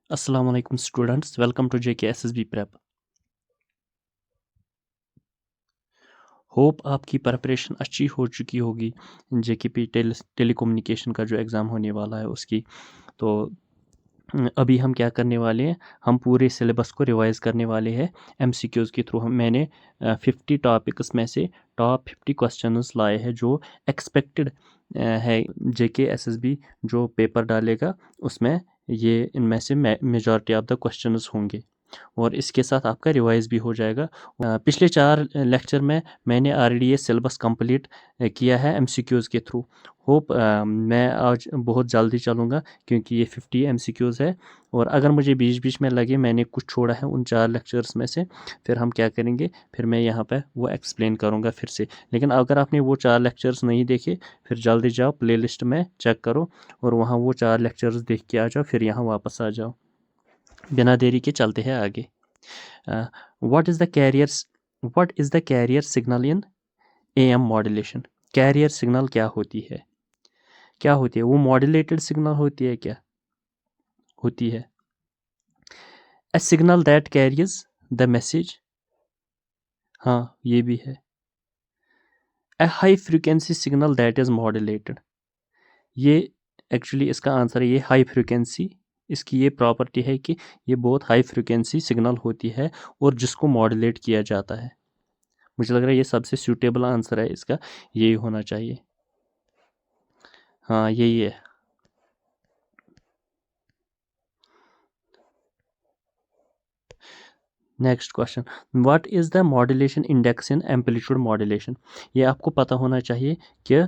अस्सलाम वालेकुम students, welcome to JK SSB prep. Hope आपकी प्रिपरेशन अच्छी हो चुकी होगी जेकेपी टेलीकम्युनिकेशन का जो एग्ज़ाम होने वाला है उसकी। तो अभी हम क्या करने वाले हैं, हम पूरे सिलेबस को रिवाइज़ करने वाले हैं एमसीक्यूज़ के थ्रू। हम मैंने 50 टॉपिक्स में से टॉप 50 क्वेश्चंस लाए हैं जो एक्सपेक्टेड है जेके एसएसबी जो पेपर डालेगा उसमें ये इनमें से मेजॉरिटी ऑफ द क्वेश्चंस होंगे और इसके साथ आपका रिवाइज भी हो जाएगा। पिछले 4 लेक्चर में मैंने ऑलरेडी ये सिलेबस कंप्लीट किया है एमसीक्यूज़ के थ्रू। होप मैं आज बहुत जल्दी चलूँगा क्योंकि ये 50 एमसीक्यूज़ है और अगर मुझे बीच बीच में लगे मैंने कुछ छोड़ा है उन 4 लेक्चर्स में से, फिर हम क्या करेंगे, फिर मैं यहाँ पे वो एक्सप्लेन करूँगा फिर से। लेकिन अगर आपने वो 4 लेक्चर्स नहीं देखे, फिर जल्दी जाओ प्लेलिस्ट में चेक करो और वहाँ वो 4 लेक्चर्स देख के आ जाओ, फिर यहाँ वापस आ जाओ। बिना देरी के चलते हैं आगे। What is the carrier signal in am modulation? Carrier signal क्या होती है? क्या होती है वो? मॉड्यूलेटेड सिग्नल होती है क्या? होती है a signal that carries the message. हाँ, ये भी है। A high frequency signal that is modulated. ये एक्चुअली इसका आंसर है, ये हाई फ्रीक्वेंसी। इसकी ये प्रॉपर्टी है कि ये बहुत हाई फ्रीक्वेंसी सिग्नल होती है और जिसको मॉड्यूलेट किया जाता है। मुझे लग रहा है ये सबसे सूटेबल आंसर है इसका, यही होना चाहिए। हाँ, यही है। Next question, what is the modulation index in amplitude modulation? ये आपको पता होना चाहिए कि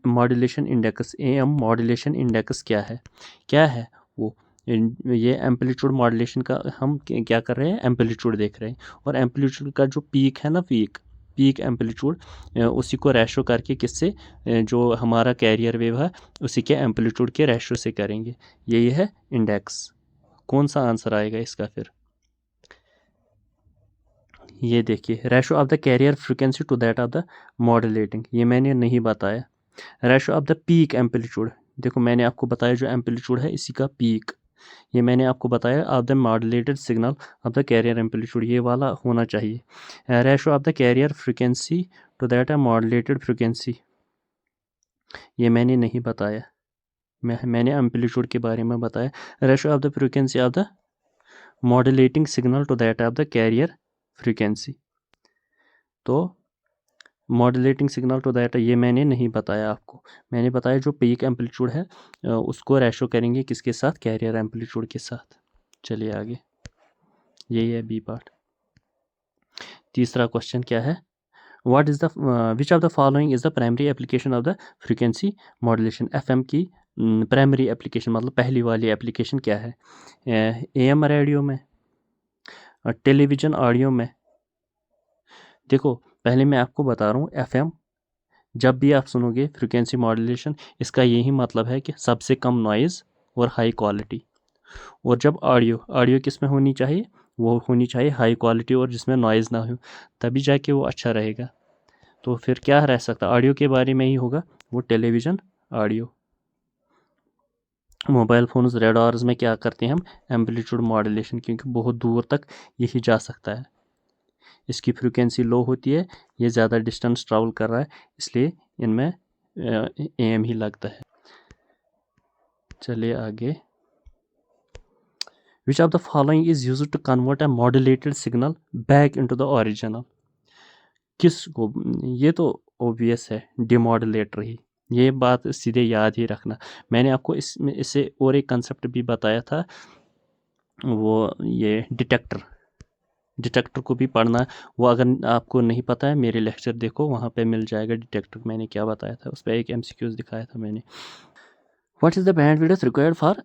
modulation index, am modulation index क्या है वो? ये एम्पलीट्यूड मॉड्यूलेशन का हम क्या कर रहे हैं, एम्पलीट्यूड देख रहे हैं और एम्पलीट्यूड का जो पीक है ना, पीक एम्पलीट्यूड, उसी को रेशो करके किससे, जो हमारा कैरियर वेव है उसी के एम्पलीट्यूड के रेशो से करेंगे। यही है इंडेक्स। कौन सा आंसर आएगा इसका फिर? ये देखिए, ratio of the carrier frequency to that of the modulating, ये मैंने नहीं बताया। Ratio of the peak amplitude, देखो मैंने आपको बताया जो एम्पलीट्यूड है इसी का पीक, ये मैंने आपको बताया of the modulated signal of the carrier amplitude, ये वाला होना चाहिए। Ratio of the carrier frequency to that of modulated frequency, ये मैंने नहीं बताया। मैंने एम्पलीट्यूड के बारे में बताया। Ratio of the frequency of the modulating signal to that of the carrier frequency, तो मॉड्यूलेटिंग सिग्नल टू दैट ये मैंने नहीं बताया आपको। मैंने बताया जो पीक एम्पलीट्यूड है उसको रेशो करेंगे किसके साथ, कैरियर एम्पलीट्यूड के साथ। चलिए आगे, यही है बी पार्ट। तीसरा क्वेश्चन क्या है, what is the which of the following is the primary application of the frequency modulation? FM की प्राइमरी एप्लीकेशन मतलब पहली वाली एप्लीकेशन क्या है? एएम रेडियो में, टेलीविज़न ऑडियो में। देखो पहले मैं आपको बता रहा हूँ, एफएम जब भी आप सुनोगे फ्रीक्वेंसी मॉड्यूलेशन, इसका यही मतलब है कि सबसे कम नॉइज़ और हाई क्वालिटी। और जब ऑडियो किस में होनी चाहिए, वो होनी चाहिए हाई क्वालिटी और जिसमें नॉइज़ ना हो, तभी जाके वो अच्छा रहेगा। तो फिर क्या रह सकता, ऑडियो के बारे में ही होगा वो, television audio. Mobile phones radars में क्या करते हैं हम, एम्पलीट्यूड मॉड्यूलेशन, क्योंकि बहुत दूर तक यही जा सकता है। इसकी फ्रीक्वेंसी लो होती है, ये ज़्यादा डिस्टेंस ट्रैवल कर रहा है, इसलिए इनमें एम ही लगता है। चलिए आगे, which of the following is used to convert a modulated signal back into the original? किस को, ये तो ओबियस है, डिमॉड्यूलेटर ही। ये बात सीधे याद ही रखना। मैंने आपको इससे और एक कंसेप्ट भी बताया था, वो ये डिटेक्टर को भी पढ़ना। वो अगर आपको नहीं पता है, मेरे लेक्चर देखो, वहाँ पे मिल जाएगा डिटेक्टर मैंने क्या बताया था, उस पर एक एमसीक्यूज दिखाया था मैंने। What is the bandwidth required for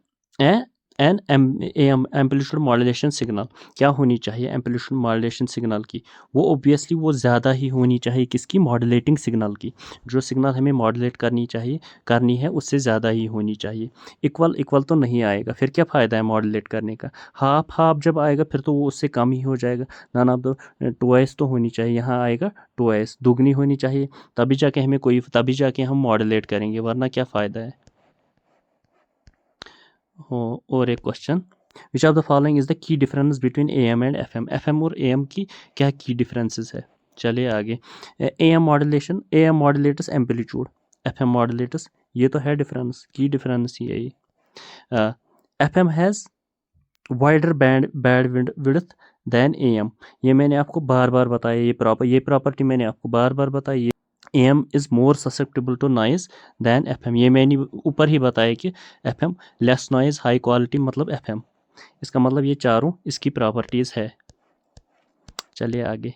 an amplitude modulation signal? क्या होनी चाहिए एम्पलीट्यूड मॉड्यूलेशन सिग्नल की? वो ऑब्वियसली वो ज़्यादा ही होनी चाहिए, किसकी, मॉड्यूलेटिंग सिग्नल की। जो सिग्नल हमें मॉड्यूलेट करनी है उससे ज़्यादा ही होनी चाहिए। इक्वल तो नहीं आएगा, फिर क्या फ़ायदा है मॉड्यूलेट करने का। हाफ जब आएगा फिर तो वो उससे कम ही हो जाएगा। ना ना, तो ट्वाइस तो होनी चाहिए, यहाँ आएगा ट्वाइस, दुगनी होनी चाहिए, तभी जाके हम मॉड्यूलेट करेंगे, वरना क्या फ़ायदा है। और एक question, which of the following is the की difference between AM and FM? FM और AM की क्या की डिफरेंसेस है? चलिए आगे। AM modulation, AM modulators amplitude, FM modulators, ये तो है डिफरेंस, की डिफरेंस ही है ये। FM has wider band width than AM, ये मैंने आपको बार बार बताया, ये प्रॉपर्टी मैंने आपको बार बार बताई। AM is more susceptible to noise than FM, ये मैंने ऊपर ही बताया कि FM less noise high quality मतलब FM, इसका मतलब ये चारों इसकी प्रॉपर्टीज़ है। चलिए आगे।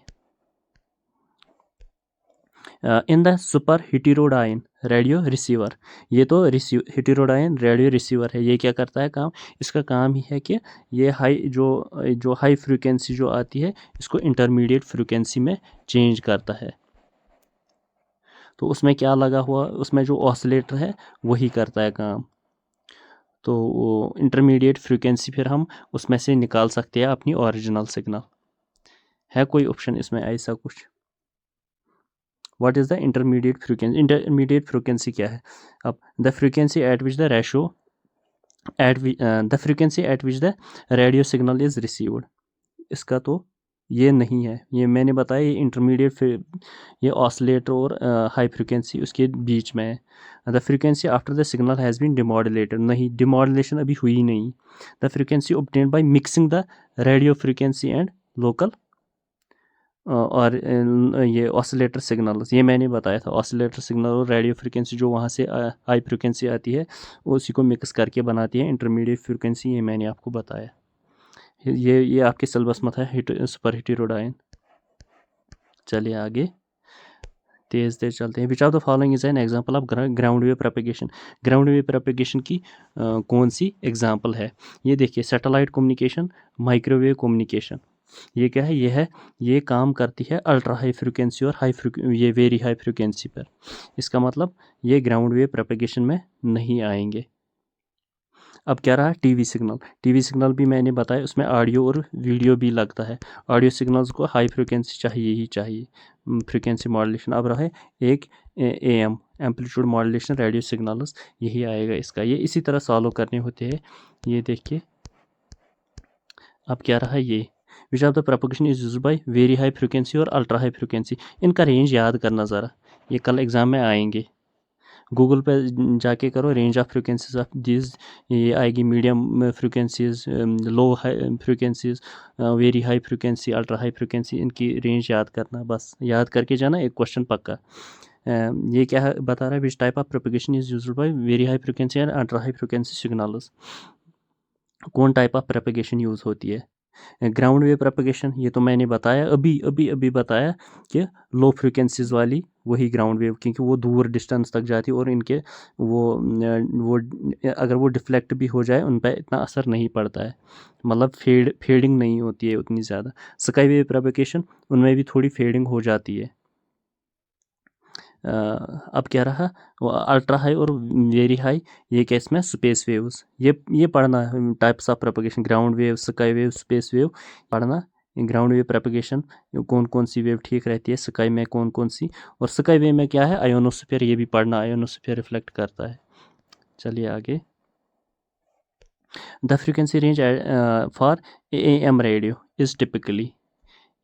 In the superheterodyne radio receiver, ये तो हिटेरोडाइन रेडियो रिसीवर है, ये क्या करता है काम, इसका काम ही है कि ये जो हाई फ्रीक्वेंसी जो आती है इसको इंटरमीडिएट फ्रीक्वेंसी में चेंज करता है। तो उसमें क्या लगा हुआ, उसमें जो ऑसिलेटर है वही करता है काम। तो इंटरमीडिएट फ्रीक्वेंसी फिर हम उसमें से निकाल सकते हैं अपनी ओरिजिनल सिग्नल। है कोई ऑप्शन इसमें ऐसा कुछ? What is the intermediate frequency? Intermediate frequency क्या है? अब the frequency eight which the the frequency eight which the radio signal is received, इसका तो ये नहीं है, ये मैंने बताया ये इंटरमीडिएट, ये ऑसिलेटर और हाई फ्रीक्वेंसी उसके बीच में है। The frequency after the signal has been demodulated, नहीं डिमॉड्यूलेशन अभी हुई नहीं। The frequency obtained by mixing the radio frequency and local और ये ऑसिलेटर सिग्नल्स, ये मैंने बताया था, ऑसिलेटर सिग्नल और रेडियो फ्रीक्वेंसी जो वहाँ से हाई फ्रीक्वेंसी आती है उसी को मिक्स करके बनाती है इंटरमीडिएट फ्रीक्वेंसी, ये मैंने आपको बताया। ये आपके सिलेबस में था सुपर हिटेरोडाइन। चलिए आगे तेज चलते हैं। Which of the following is an example of ground wave propagation? Ground wave propagation की कौन सी एग्जांपल है? ये देखिए, सैटेलाइट कम्युनिकेशन, माइक्रोवेव कम्युनिकेशन, ये क्या है? ये काम करती है अल्ट्रा हाई फ्रीक्वेंसी और ये वेरी हाई फ्रीक्वेंसी पर। इसका मतलब ये ग्राउंड वेव प्रोपेगेशन में नहीं आएंगे। अब क्या रहा? TV signal. टीवी सिग्नल भी मैंने बताया उसमें ऑडियो और वीडियो भी लगता है। ऑडियो सिग्नल्स को हाई फ्रीक्वेंसी चाहिए ही चाहिए, फ्रीक्वेंसी मॉड्यूलेशन। अब रहा है एक AM amplitude modulation radio signals, यही आएगा इसका। ये इसी तरह सॉल्व करने होते हैं। ये देखिए अब क्या रहा? ये विच of the propagation is used by very high frequency और अल्ट्रा हाई फ्रीक्वेंसी, इनका रेंज याद करना ज़रा, ये कल एग्जाम में आएंगे। गूगल पे जाके करो range of frequencies of this, ये आएगी medium frequencies, low high frequencies, very high frequency, ultra high frequency, इनकी रेंज याद करना, बस याद करके जाना, एक क्वेश्चन पक्का। ये क्या है बता रहा है? विच type of propagation is used by very high frequency and ultra high frequency signals, कौन टाइप ऑफ प्रोपेगेशन यूज़ होती है? ग्राउंड वेव प्रोपेगेशन, ये तो मैंने बताया, अभी बताया कि लो फ्रीक्वेंसीज वाली वही ग्राउंड वेव, क्योंकि वो दूर डिस्टेंस तक जाती है और इनके वो अगर वो डिफ्लेक्ट भी हो जाए उन पर इतना असर नहीं पड़ता है, मतलब फेडिंग नहीं होती है उतनी ज़्यादा। स्काई वेव प्रोपेगेशन, उनमें भी थोड़ी फेडिंग हो जाती है। अब क्या रहा? अल्ट्रा हाई और वेरी हाई, ये क्या इसमें? स्पेस वेव्स, ये पढ़ना है, types of propagation, ground wave, sky wave, space wave पढ़ना। ग्राउंड वेव प्रोपेगेशन कौन कौन सी वेव ठीक रहती है, स्काई में कौन कौन सी, और स्काई वेव में क्या है? आयोनोस्फीयर, ये भी पढ़ना, आयोनोस्फीयर रिफ्लेक्ट करता है। चलिए आगे। The frequency range for AM radio is typically,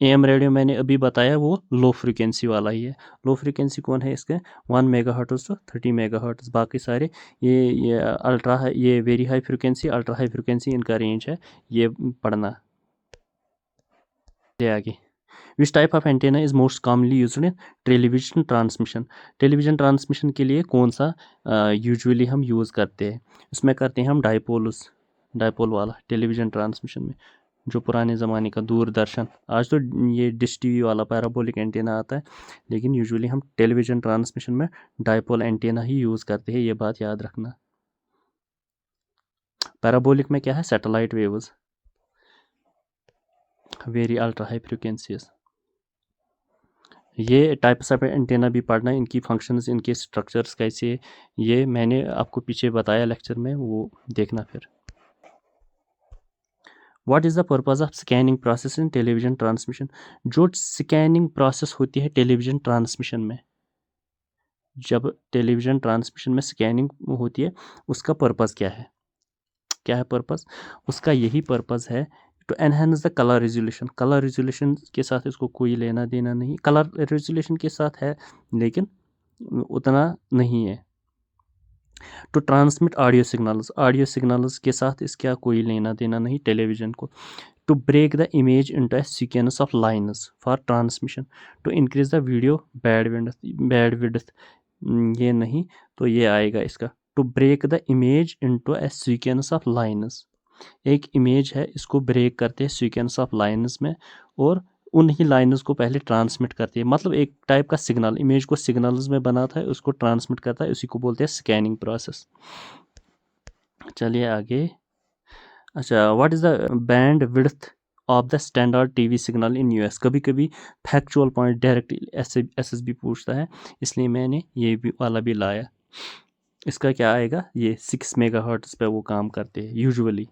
AM radio मैंने अभी बताया वो लो फ्रीक्वेंसी वाला ही है। लो फ्रीक्वेंसी कौन है इसके? 1 मेगाहर्ट्ज़ टू 30 मेगाहर्ट्ज़, बाकी सारे ये अल्ट्रा हाई, ये very high frequency, ultra high frequency, इनका रेंज है, ये पढ़ना। ये आगे। विच type of antenna is most commonly used in television transmission? Television transmission के लिए कौन सा यूजुअली हम यूज़ करते हैं? इसमें करते हैं हम डायपोल वाला टेलीविजन ट्रांसमिशन में, जो पुराने ज़माने का दूरदर्शन, आज तो ये डिश टीवी वाला पैराबोलिक एंटेना आता है, लेकिन यूजुअली हम टेलीविज़न ट्रांसमिशन में डायपोल एंटेना ही यूज़ करते हैं, ये बात याद रखना। पैराबोलिक में क्या है? Satellite waves, very ultra high frequencies. ये टाइप्स ऑफ एंटेना भी पढ़ना, इनकी फंक्शंस, इनके स्ट्रक्चर्स कैसे, ये मैंने आपको पीछे बताया लेक्चर में, वो देखना फिर। What is the purpose of scanning process in television transmission? जो स्कैनिंग प्रोसेस होती है टेलीविजन ट्रांसमिशन में, जब टेलीविजन ट्रांसमिशन में स्कैनिंग होती है, उसका पर्पज़ क्या है? क्या है पर्पस उसका? यही पर्पस है to enhance the colour resolution. Colour resolution के साथ इसको कोई लेना देना नहीं, कलर रेजोल्यूशन के साथ है लेकिन उतना नहीं है। टू ट्रांसमिट ऑडियो सिग्नल्स के साथ इसका कोई लेना देना नहीं टेलीविज़न को। To break the image into a sequence of lines for transmission, to increase the video bandwidth ये नहीं, तो ये आएगा इसका to break the image into a sequence of lines. एक इमेज है, इसको ब्रेक करते हैं सीक्वेंस ऑफ लाइन्स में और उन्हीं लाइन्स को पहले ट्रांसमिट करती है, मतलब एक टाइप का सिग्नल, इमेज को सिग्नल्स में बनाता है, उसको ट्रांसमिट करता है, उसी को बोलते हैं स्कैनिंग प्रोसेस। चलिए आगे। अच्छा, what is the band width of the standard TV signal in US? कभी कभी फैक्चुअल पॉइंट डायरेक्ट एसएसबी पूछता है, इसलिए मैंने ये भी वाला भी लाया। इसका क्या आएगा? ये 6 मेगाहर्ट्ज़ पे वो काम करते हैं usually.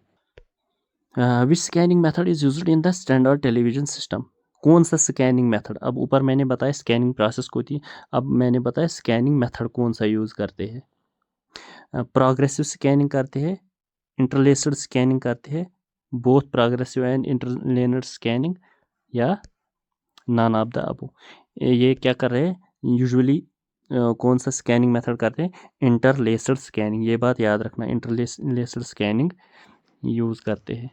Which scanning method is used in the standard television system? कौन सा स्कैनिंग मेथड? अब ऊपर मैंने बताया स्कैनिंग प्रोसेस को थी, अब मैंने बताया स्कैनिंग मेथड कौन सा यूज़ करते हैं। प्रोग्रेसिव स्कैनिंग करते हैं, इंटरलेस्ड स्कैनिंग करते हैं, both progressive and interlaced scanning, या नन ऑफ द अबव। ये क्या कर रहे हैं यूजुअली? कौन सा स्कैनिंग मेथड करते हैं? इंटरलेस्ड स्कैनिंग, ये बात याद रखना, इंटरलेस्ड स्कैनिंग यूज़ करते हैं।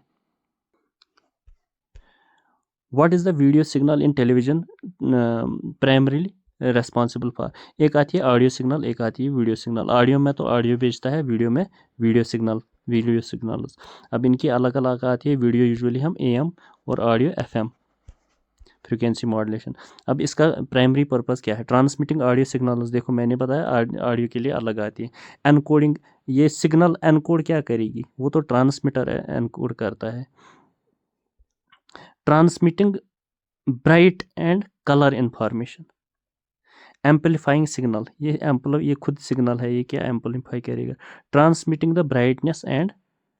What is the video signal in television primarily responsible for? एक आती है ऑडियो सिग्नल, एक आती है वीडियो सिग्नल। ऑडियो में तो ऑडियो भेजता है, वीडियो में वीडियो सिग्नल्स। अब इनकी अलग अलग आती है। वीडियो यूजुअली हम AM और ऑडियो FM, फ्रीक्वेंसी मॉड्यूलेशन। अब इसका प्राइमरी पर्पस क्या है? Transmitting audio signals. देखो मैंने बताया ऑडियो के लिए अलग आती है। एनकोडिंग, ये सिग्नल एनकोड क्या करेगी? वो तो ट्रांसमीटर एनकोड करता है। Transmitting bright and colour information. Amplifying signal, ये खुद सिग्नल है, ये क्या एम्पलीफाई करेगा? Transmitting the brightness and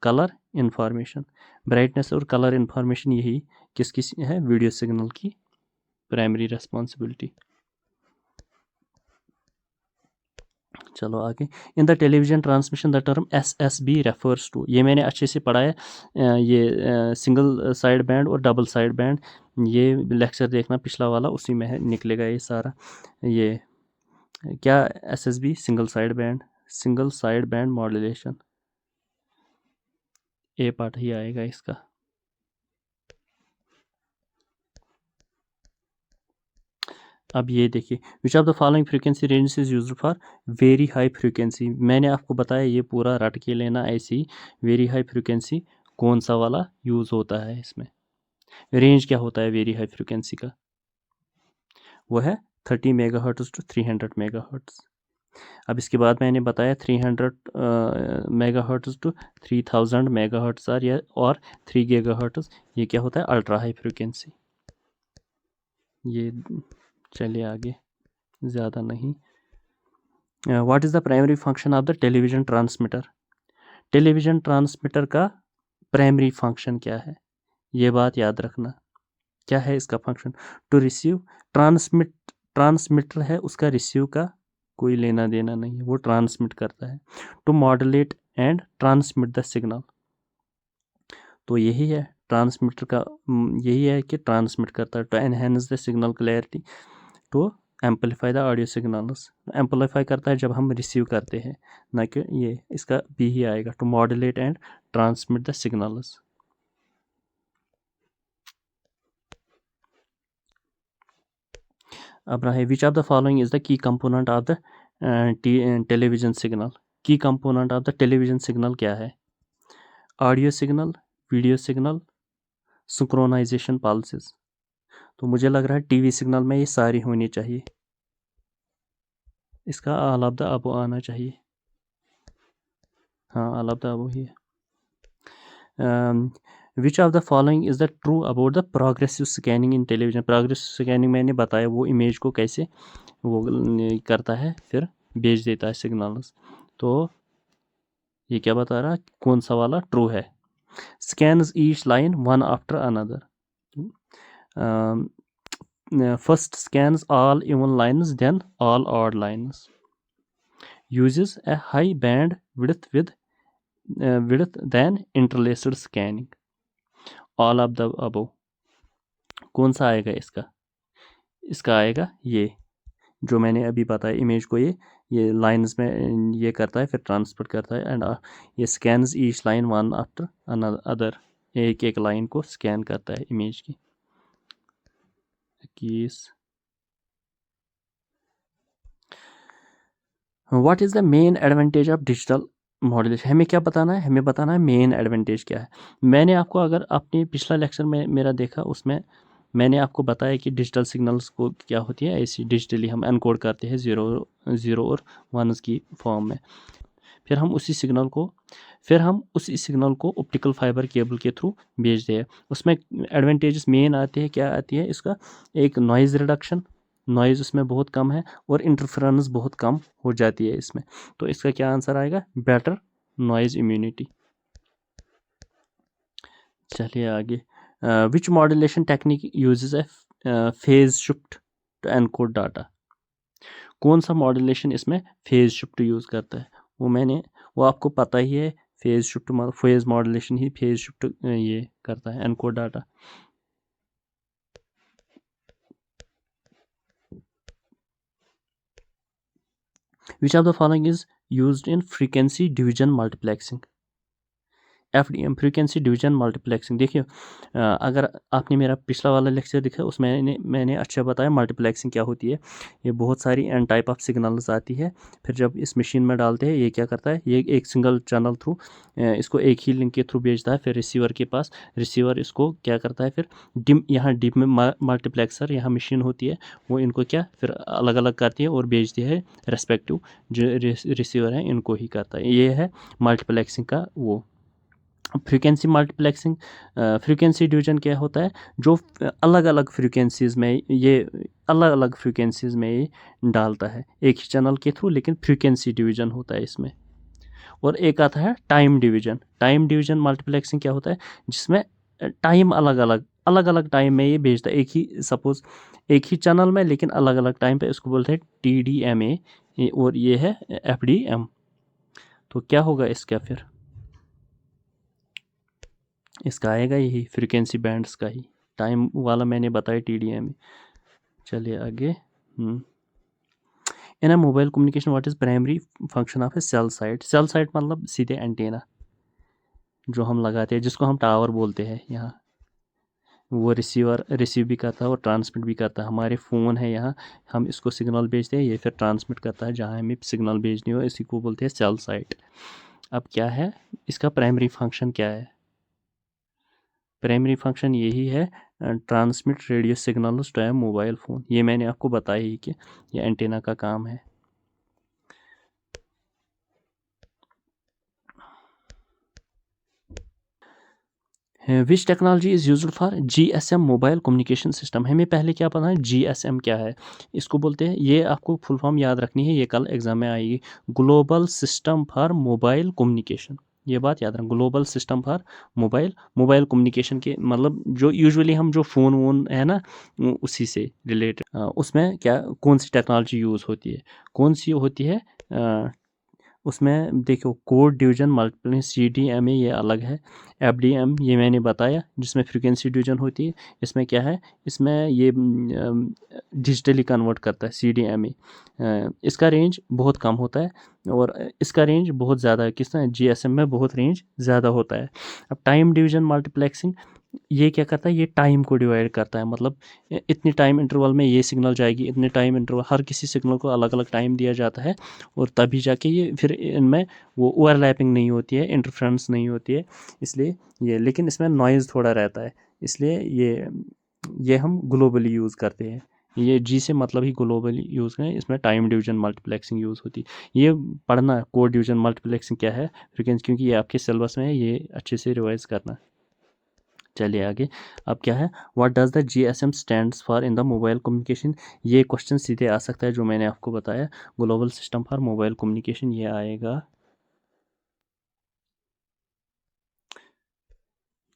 colour information. Brightness और कलर इंफॉर्मेशन यही किसकी है? वीडियो सिग्नल की प्राइमरी रेस्पॉन्सिबिलिटी। चलो आगे। In the television transmission the term SSB refers to, ये मैंने अच्छे से पढ़ा है। ये सिंगल साइड बैंड और डबल साइड बैंड, ये लेक्चर देखना पिछला वाला, उसी में है, निकलेगा ये सारा। ये क्या? SSB single side band modulation, A part ही आएगा इसका। अब ये देखिए, which of the following frequency range is used for very high frequency? मैंने आपको बताया, ये पूरा रट के लेना ऐसे ही। वेरी हाई फ्रीक्वेंसी कौन सा वाला यूज़ होता है इसमें? रेंज क्या होता है वेरी हाई फ्रीक्वेंसी का? वो है 30 मेगाहर्ट्ज़ टू 300 मेगाहर्ट्ज़। अब इसके बाद मैंने बताया 300 मेगाहर्ट्ज़ टू 3000 मेगाहर्ट्ज़ और 3 गीगाहर्ट्ज़, ये क्या होता है? Ultra high frequency. ये चलिए आगे, ज़्यादा नहीं। What is the primary function of the television transmitter? Television transmitter का प्राइमरी फंक्शन क्या है? ये बात याद रखना, क्या है इसका फंक्शन? टू रिसीव, ट्रांसमीटर है, उसका रिसीव का कोई लेना देना नहीं है, वो ट्रांसमिट करता है। To modulate and transmit the signal, तो यही है ट्रांसमीटर का, यही है कि ट्रांसमिट करता है। To enhance the signal clarity, to amplify the audio signals, amplify करता है जब हम रिसीव करते हैं, ना कि ये, इसका भी ही आएगा। To modulate and transmit the signals. अब रहा है, which of the following is the key component of the television signal? Key component of the television signal क्या है? Audio signal, video signal, synchronization pulses. तो मुझे लग रहा है टीवी सिग्नल में ये सारी होनी चाहिए, इसका ऑल ऑफ द अबव आना चाहिए। हाँ, ऑल ऑफ द अबव ही है। Which of the following is the true about the progressive scanning in television? Progressive scanning मैंने बताया, वो इमेज को कैसे वो करता है, फिर भेज देता है सिग्नल्स। तो ये क्या बता रहा, कौन सा वाला ट्रू है? Scans each line one after another. First scans all even lines, then all odd lines. Uses a high band width with width than interlaced scanning. All of the above. कौन सा आएगा इसका? इसका आएगा ये जो मैंने अभी बताया इमेज को, ये लाइंस में ये करता है, फिर ट्रांसफर करता है, एंड ये scans each line one after other, एक एक लाइन को स्कैन करता है इमेज की। What is the main advantage of digital modulation? हमें क्या बताना है? हमें बताना है मेन एडवांटेज क्या है। मैंने आपको, अगर आपने पिछला लेक्चर में मेरा देखा, उसमें मैंने आपको बताया कि डिजिटल सिग्नल्स को क्या होती है, ऐसी डिजिटली हम एनकोड करते हैं ज़ीरो और वन्स की फॉर्म में। फिर हम उसी सिग्नल को ऑप्टिकल फाइबर केबल के थ्रू भेजते हैं। उसमें एडवांटेजेस मेन आते हैं, क्या आती है इसका? एक नॉइज़ रिडक्शन, नॉइज़ उसमें बहुत कम है, और इंटरफेरेंस बहुत कम हो जाती है इसमें। तो इसका क्या आंसर आएगा? Better noise immunity. चलिए आगे। Which modulation technique uses a phase shift to encode data? कौन सा मॉड्यूलेशन इसमें फेज शिफ्ट यूज़ करता है? वो आपको पता ही है, फेज मॉड्यूलेशन ही फेज शिफ्ट ये करता है, encode data. Which of the following is used in frequency division multiplexing? FDM, frequency division multiplexing. देखिए, अगर आपने मेरा पिछला वाला लेक्चर देखा, उसमें मैंने अच्छा बताया मल्टीप्लेक्सिंग क्या होती है। ये बहुत सारी एन टाइप ऑफ सिग्नल्स आती है, फिर जब इस मशीन में डालते हैं, ये क्या करता है, ये एक सिंगल चैनल थ्रू इसको एक ही लिंक के थ्रू भेजता है, फिर रिसीवर के पास। रिसीवर इसको क्या करता है, फिर यहाँ डिप में मल्टीप्लेक्सर यहाँ मशीन होती है, वो इनको क्या फिर अलग अलग करती है और भेजती है, रेस्पेक्टिव जो रिसीवर है इनको ही करता है। ये है मल्टीप्लेक्सिंग का वो। फ्रीक्वेंसी मल्टीप्लेक्सिंग, फ्रीक्वेंसी डिवीजन क्या होता है? जो अलग अलग फ्रीक्वेंसीज़ में ये डालता है एक ही चैनल के थ्रू, लेकिन फ्रीक्वेंसी डिवीजन होता है इसमें। और एक आता है time division. Time division multiplexing क्या होता है? जिसमें टाइम अलग अलग टाइम में ये भेजता है, एक ही चैनल में, लेकिन अलग अलग टाइम पे। इसको बोलते हैं TDMA, और ये है FDM। तो क्या होगा इसका? फिर इसका आएगा यही फ्रीक्वेंसी बैंड्स का ही, टाइम वाला मैंने बताया TDMA। चलिए आगे। In a mobile communication what is primary function of a cell site? Cell site मतलब सीधे एंटीना जो हम लगाते हैं, जिसको हम टावर बोलते हैं यहाँ। वो रिसीव भी करता है और ट्रांसमिट भी करता है। हमारे फ़ोन है यहाँ, हम इसको सिग्नल भेजते हैं, ये फिर ट्रांसमिट करता है जहाँ हमें सिग्नल भेजनी हो। इसी को बोलते हैं सेल साइट। अब क्या है इसका प्राइमरी फंक्शन? क्या है प्राइमरी फंक्शन? यही है, transmit radio signals to a mobile phone. ये मैंने आपको बताया ही कि ये एंटीना का काम है। विच technology is used for GSM mobile communication system? हमें पहले क्या पता है GSM क्या है? इसको बोलते हैं, ये आपको फुल फॉर्म याद रखनी है, ये कल एग्जाम में आएगी। Global system for mobile communication. ये बात याद रखें, global system for mobile communication के मतलब जो यूजुअली हम जो फ़ोन वोन है ना, उसी से रिलेटेड। उसमें क्या कौन सी टेक्नोलॉजी यूज़ होती है? कौन सी होती है? उसमें देखो, कोड डिवीजन मल्टीप्लेक्सिंग CDMA ये अलग है। FDM ये मैंने बताया, जिसमें फ्रीक्वेंसी डिवीजन होती है। इसमें क्या है? इसमें ये डिजिटली कन्वर्ट करता है CDMA। इसका रेंज बहुत कम होता है, और इसका रेंज बहुत ज़्यादा है। किस GSM में बहुत रेंज ज़्यादा होता है। अब टाइम डिवीजन मल्टीप्लेक्सिंग ये क्या करता है? ये टाइम को डिवाइड करता है, मतलब इतनी टाइम इंटरवल में ये सिग्नल जाएगी, इतने टाइम इंटरवल, हर किसी सिग्नल को अलग अलग टाइम दिया जाता है, और तभी जाके ये फिर इनमें वो ओवरलैपिंग नहीं होती है, इंटरफ्रेंस नहीं होती है, इसलिए ये। लेकिन इसमें नॉइज़ थोड़ा रहता है, इसलिए ये हम ग्लोबली यूज़ करते हैं। ये G से मतलब ही ग्लोबली यूज़ करें। इसमें टाइम डिवीजन मल्टीप्लेक्सिंग यूज़ होती है। ये पढ़ना कोड डिवीजन मल्टीप्लेक्सिंग क्या है, फ्रीक्वेंसी, क्योंकि ये आपके सिलेबस में है, ये अच्छे से रिवाइज करना। चलिए आगे। अब क्या है? What does the GSM stands for in the mobile communication? ये क्वेश्चन सीधे आ सकता है, जो मैंने आपको बताया, global system for mobile communication, ये आएगा,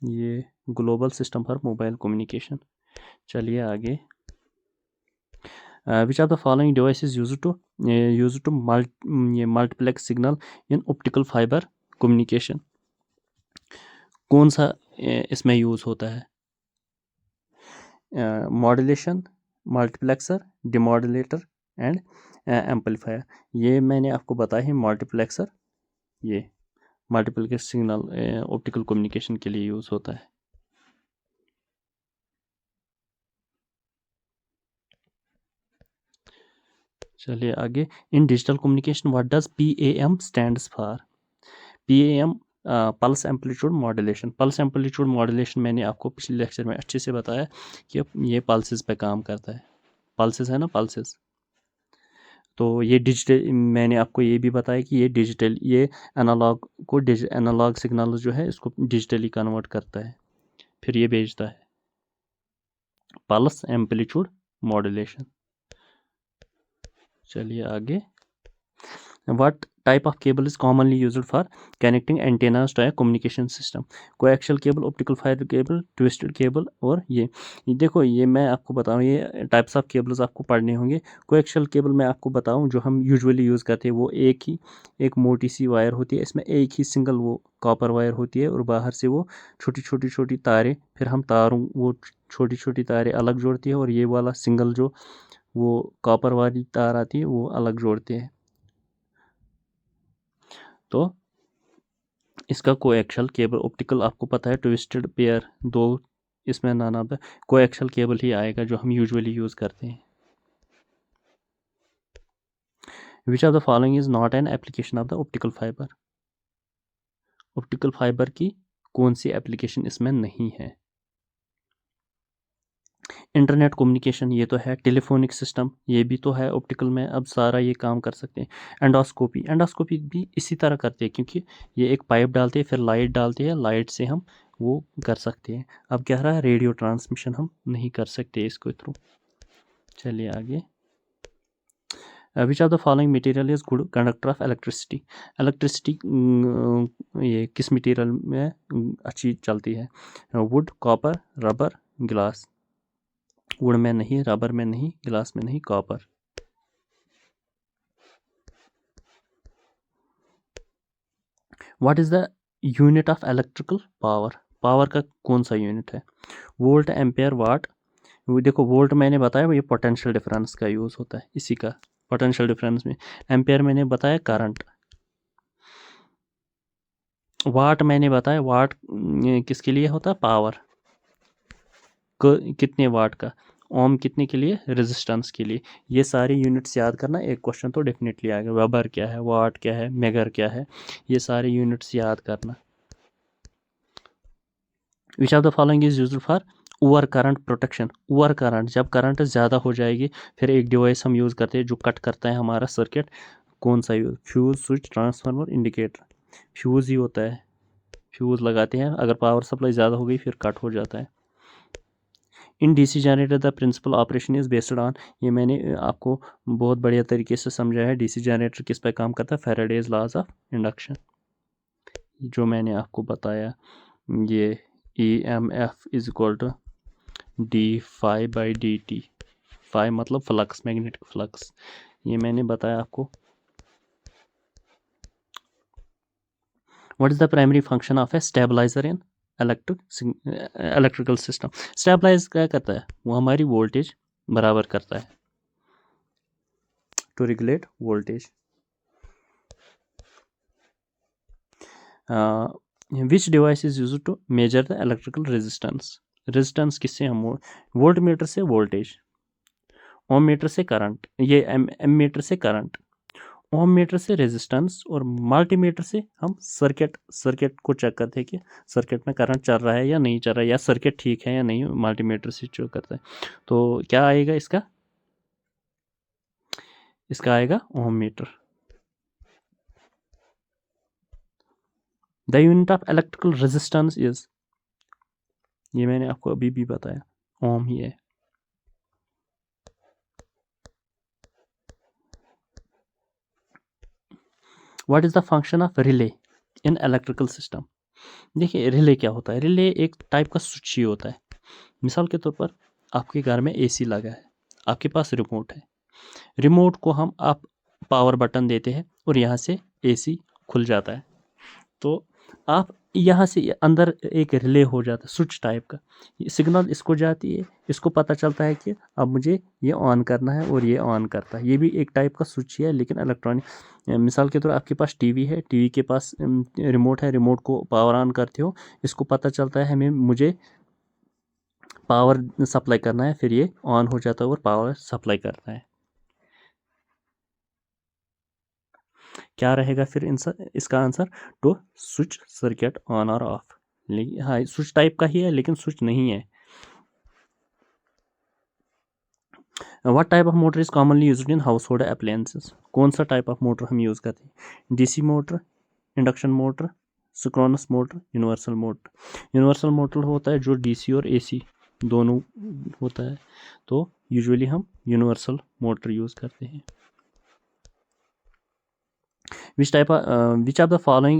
ये global system for mobile communication. चलिए आगे। Which of the following device is use to multiplex signal in optical fibre communication कौन सा इसमें यूज़ होता है? Modulation, multiplexer, demodulator and amplifier. ये मैंने आपको बताया है। मल्टीप्लेक्सर ये मल्टीप्लिकेशन सिग्नल ऑप्टिकल कम्युनिकेशन के लिए यूज़ होता है। चलिए आगे। इन digital communication what does PAM stands for? PAM pulse amplitude modulation. Pulse amplitude modulation मैंने आपको पिछले लेक्चर में अच्छे से बताया कि ये पल्सेस पे काम करता है। पल्सेस है ना, पल्सेस। तो ये डिजिटल, मैंने आपको ये भी बताया कि ये डिजिटल, ये एनालॉग को एनालॉग सिग्नल जो है इसको डिजिटली कन्वर्ट करता है, फिर ये भेजता है। Pulse amplitude modulation. चलिए आगे। What type of cable is commonly used for connecting antennas to a communication system? Coaxial cable, optical fibre cable, twisted cable और ये देखो, ये मैं आपको बताऊँ, ये टाइप्स ऑफ केबल्स आपको पढ़ने होंगे। कोएक्शियल केबल मैं आपको बताऊँ जो हम यूजुअली यूज़ करते हैं, वो एक मोटी सी वायर होती है, इसमें एक ही सिंगल वो कॉपर वायर होती है और बाहर से वो छोटी तारें, फिर हम तारों वो छोटी तारें अलग जोड़ती है और ये वाला सिंगल जो वो कॉपर वाली तार आती है वो अलग जोड़ते हैं। तो इसका कोएक्शियल केबल, ऑप्टिकल आपको पता है ट्विस्टेड पेयर, दो इसमें नाना पे कोएक्शियल केबल ही आएगा जो हम यूजुअली यूज़ करते हैं। Which of the following is not an application of the optical fibre? Optical fibre की कौन सी एप्लीकेशन इसमें नहीं है? इंटरनेट कम्युनिकेशन ये तो है। टेलीफोनिक सिस्टम ये भी तो है ऑप्टिकल में, अब सारा ये काम कर सकते हैं। एंडोस्कोपी भी इसी तरह करते हैं, क्योंकि ये एक पाइप डालते हैं, फिर लाइट डालते हैं, लाइट से हम वो कर सकते हैं। अब क्या रहा, रेडियो ट्रांसमिशन हम नहीं कर सकते इसके थ्रू। चलिए आगे। Which of the following material is good conductor of electricity? Electricity ये किस मटेरियल में अच्छी चलती है? Would, copper, rubber, glass. Would में नहीं, रबर में नहीं, ग्लास में नहीं, copper. What is the unit of electrical power? Power का कौन सा यूनिट है? वोल्ट, एम्पेयर, वाट। वो देखो, वोल्ट मैंने बताया ये पोटेंशियल डिफरेंस का यूज होता है, इसी का पोटेंशियल डिफरेंस में। एम्पेयर मैंने बताया करंट। वाट मैंने बताया, वाट किसके लिए होता है? पावर। कितने वाट का? ओम कितने के लिए? रेजिस्टेंस के लिए। ये सारे यूनिट्स याद करना, एक क्वेश्चन तो डेफिनेटली आएगा। वेबर क्या है, वाट क्या है, मेगर क्या है, ये सारे यूनिट्स याद करना। विच of the following is used for over current protection? Over current, जब करंट ज़्यादा हो जाएगी, फिर एक डिवाइस हम यूज़ करते हैं जो कट करता है हमारा सर्किट। कौन सा use? Fuse, switch, transformer, indicator. Fuse ही होता है, फ्यूज़ लगाते हैं, अगर पावर सप्लाई ज़्यादा हो गई फिर कट हो जाता है। In DC generator the principle operation is based on, ये मैंने आपको बहुत बढ़िया तरीके से समझाया है। डीसी जनरेटर किस पे काम करता है? फैराडेज लॉज ऑफ इंडक्शन, जो मैंने आपको बताया। ये EMF is equal to d∅dt। Phi मतलब फ्लक्स, मैग्नेटिक फ्लक्स, ये मैंने बताया आपको। What is the primary function of a stabiliser in electrical system? Stabilise क्या करता है? वो हमारी वोल्टेज बराबर करता है, to regulate voltage. Which device is used to measure the electrical resistance? Resistance किससे हम? वोल्ट मीटर से वोल्टेज, ओम मीटर से करंट, ये एम मीटर से करंट, ओम मीटर से रेजिस्टेंस, और मल्टीमीटर से हम सर्किट को चेक करते हैं कि सर्किट में करंट चल रहा है या नहीं चल रहा है, या सर्किट ठीक है या नहीं, मल्टीमीटर से चेक करते हैं। तो क्या आएगा इसका आएगा ohm meter. The unit of electrical resistance is, ये मैंने आपको अभी भी बताया, ओम ही है। What is the function of relay in electrical system? देखिए, रिले क्या होता है? रिले एक टाइप का स्विच ही होता है। मिसाल के तौर पर आपके घर में AC लगा है, आपके पास रिमोट है, रिमोट को आप पावर बटन देते हैं और यहाँ से AC खुल जाता है, तो आप यहाँ से अंदर एक रिले हो जाता है स्विच टाइप का, सिग्नल इसको जाती है, इसको पता चलता है कि अब मुझे ये ऑन करना है और ये ऑन करता है। ये भी एक टाइप का स्विच ही है, लेकिन इलेक्ट्रॉनिक। मिसाल के तौर आपके पास टीवी है, टीवी के पास रिमोट है, रिमोट को पावर ऑन करते हो, इसको पता चलता है मुझे पावर सप्लाई करना है, फिर ये ऑन हो जाता है और पावर सप्लाई करता है। क्या रहेगा फिर इसका answer? To switch circuit on और ऑफ। लेकिन हाँ, स्विच टाइप का ही है लेकिन स्विच नहीं है। What type of motor is commonly used in house hold appliances? कौन सा टाइप ऑफ मोटर हम यूज़ करते हैं? DC motor, induction motor, synchronous motor, universal motor. Universal motor होता है जो डीसी और एसी दोनों होता है, तो यूजुअली हम यूनिवर्सल मोटर यूज़ करते हैं। which of the following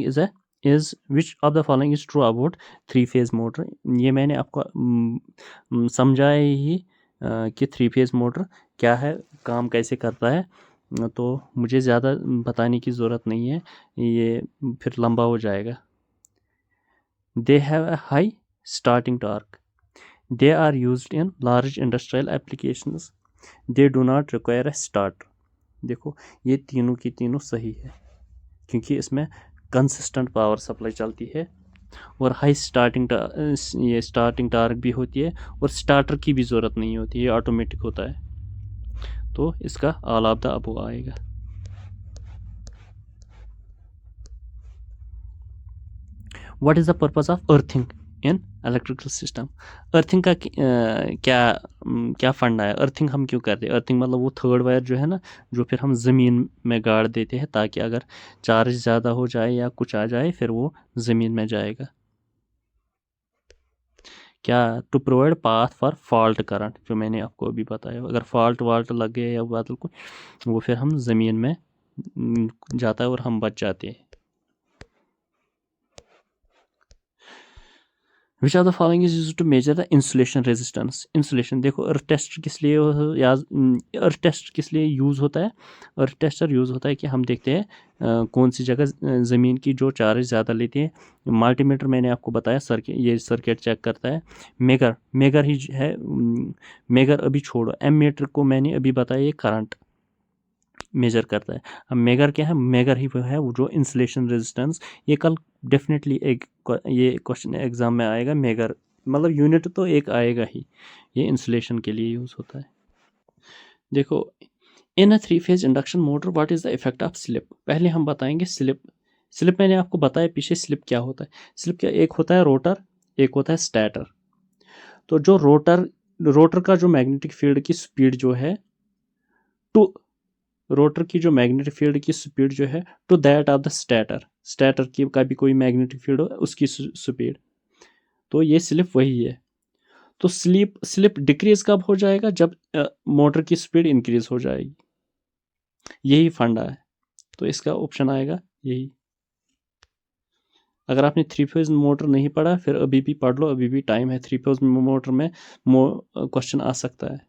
which of the following is true about 3-phase motor? ये मैंने आपको समझाया ही कि 3-phase मोटर क्या है, काम कैसे करता है, तो मुझे ज़्यादा बताने की ज़रूरत नहीं है, ये फिर लंबा हो जाएगा। They have a high starting torque. They are used in large industrial applications. They do not require a starter. देखो ये तीनों की तीनों सही है, क्योंकि इसमें कंसिस्टेंट पावर सप्लाई चलती है और हाई ये स्टार्टिंग टार्क भी होती है और स्टार्टर की भी ज़रूरत नहीं होती, ये ऑटोमेटिक होता है, तो इसका ऑल ऑफ द अबव आएगा। What is the purpose of earthing in electrical system? Earthing का क्या फंडा है? अर्थिंग हम क्यों करते हैं? अर्थिंग मतलब वो थर्ड वायर जो है ना, जो फिर हम ज़मीन में गाड़ देते हैं, ताकि अगर चार्ज ज़्यादा हो जाए या कुछ आ जाए फिर वो ज़मीन में जाएगा। क्या? To provide path for fault current, जो मैंने आपको अभी बताया, अगर फॉल्ट लग गया या बादल को, वो फिर हम ज़मीन में जाता है और हम बच जाते हैं। Which of the following is used to measure the insulation resistance? Insulation देखो, अर्थ टेस्ट किस लिए अर्थ टेस्ट किस लिए यूज़ होता है? अर्थ टेस्टर यूज़ होता है कि हम देखते हैं कौन सी जगह ज़मीन की जो चार्ज ज़्यादा लेती है। मल्टीमीटर मैंने आपको बताया, ये सर्किट चेक करता है। मेगर ही है, मेगर अभी छोड़ो, एम मीटर को मैंने अभी बताया, ये करंट मेजर करता है। अब मेगर क्या है? मेगर ही है वो जो इंसुलेशन रेजिस्टेंस। ये कल डेफिनेटली ये क्वेश्चन एग्जाम में आएगा। मेगर मतलब यूनिट तो एक आएगा ही, ये इंसुलेशन के लिए यूज़ होता है। देखो, इन अ 3-phase induction motor what is the effect of slip? पहले हम बताएंगे स्लिप मैंने आपको बताया पीछे स्लिप क्या होता है। स्लिप क्या, एक होता है रोटर, एक होता है स्टेटर। तो जो रोटर का जो मैग्नेटिक फील्ड की स्पीड जो है, टू रोटर की जो मैग्नेटिक फील्ड की स्पीड जो है to that of the stator की का भी कोई मैग्नेटिक फील्ड हो उसकी स्पीड, तो ये स्लिप वही है। तो स्लिप डिक्रीज कब हो जाएगा? जब मोटर की स्पीड इंक्रीज हो जाएगी, यही फंडा है। तो इसका ऑप्शन आएगा यही। अगर आपने 3-phase मोटर नहीं पढ़ा फिर अभी भी पढ़ लो, अभी भी टाइम है। 3-phase मोटर में क्वेश्चन आ सकता है।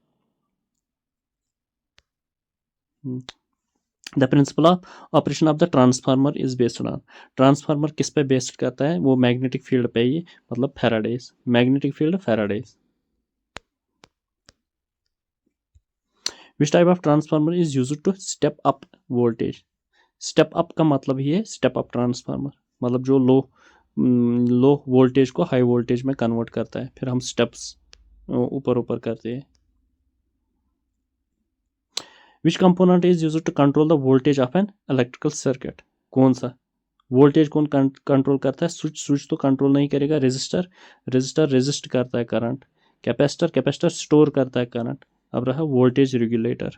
The principle of operation of the transformer is based on, transformer किस पे बेस्ड करता है? वो मैग्नेटिक फील्ड पे ही, मतलब Faraday's, magnetic field Faraday's. Which type of transformer is used to step up voltage? Step up का मतलब ही है स्टेप अप ट्रांसफार्मर, मतलब जो लो वोल्टेज को हाई वोल्टेज में कन्वर्ट करता है, फिर हम स्टेप्स ऊपर ऊपर करते हैं। Which component is used to control the voltage of an electrical circuit? कौन सा वोल्टेज कौन कंट्रोल करता है? स्विच तो कंट्रोल नहीं करेगा। रजिस्टर रेजिस्ट करता है करंट। कैपेसिटर स्टोर करता है करंट। अब रहा voltage regulator.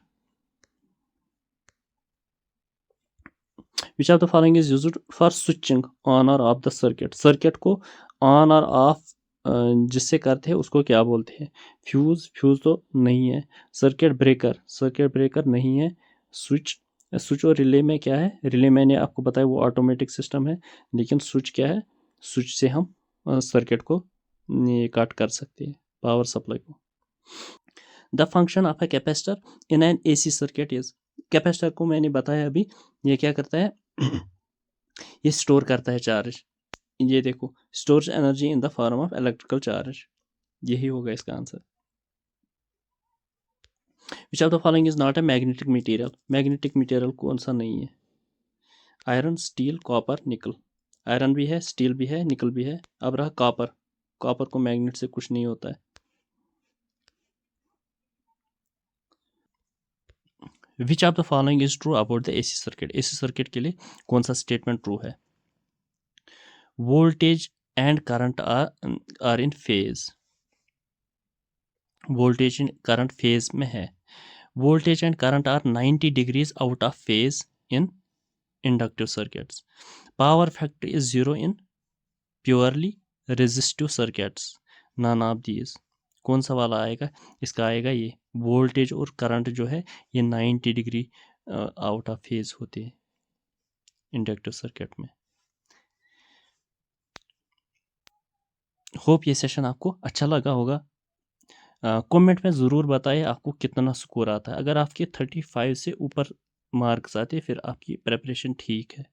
Which of the following is used for switching on और ऑफ द सर्किट को ऑन और ऑफ जिससे करते हैं उसको क्या बोलते हैं? फ्यूज तो नहीं है। सर्किट ब्रेकर नहीं है। स्विच और रिले में क्या है? रिले मैंने आपको बताया वो ऑटोमेटिक सिस्टम है, लेकिन स्विच क्या है? स्विच से हम सर्किट को काट कर सकते हैं, पावर सप्लाई को। The function of a capacitor in an AC circuit is, capacitor को मैंने बताया अभी, ये क्या करता है? ये स्टोर करता है चार्ज। ये देखो, stores energy in the form of electrical charge, यही होगा इसका answer. Which of the following is not a magnetic material, magnetic material कौन सा नहीं है? आयरन, स्टील, कॉपर, निकल। आयरन भी है, स्टील भी है, निकल भी है। अब रहा कॉपर, कॉपर को मैग्नेट से कुछ नहीं होता है। Which of the following is true about the AC circuit, AC circuit के लिए कौन सा स्टेटमेंट ट्रू है? Voltage and current are in phase, voltage and current phase में है। Voltage and current are 90 degrees out of phase in inductive circuits. Power factor is 0 in purely resistive circuits. None of these. कौन सा वाला आएगा? इसका आएगा ये, voltage और करंट जो है ये 90 डिग्री आउट ऑफ फेज होते हैं इंडक्टिव सर्किट में। होप ये सेशन आपको अच्छा लगा होगा। कमेंट में ज़रूर बताइए आपको कितना स्कोर आता है। अगर आपके 35 से ऊपर मार्क्स आते फिर आपकी प्रिपरेशन ठीक है।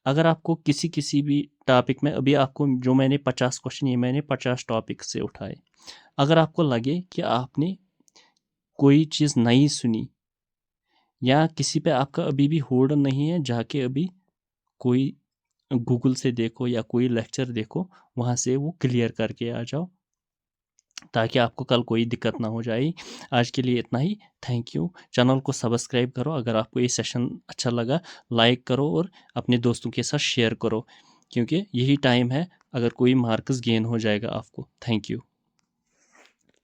अगर आपको किसी भी टॉपिक में, अभी आपको जो मैंने 50 क्वेश्चन, ये मैंने 50 टॉपिक से उठाए। अगर आपको लगे कि आपने कोई चीज़ नई सुनी या किसी पे आपका अभी भी होल्ड नहीं है, जाके अभी कोई गूगल से देखो या कोई लेक्चर देखो, वहाँ से वो क्लियर करके आ जाओ ताकि आपको कल कोई दिक्कत ना हो जाए। आज के लिए इतना ही, थैंक यू। चैनल को सब्सक्राइब करो, अगर आपको ये सेशन अच्छा लगा लाइक करो और अपने दोस्तों के साथ शेयर करो, क्योंकि यही टाइम है अगर कोई मार्क्स गेन हो जाएगा आपको। Thank you.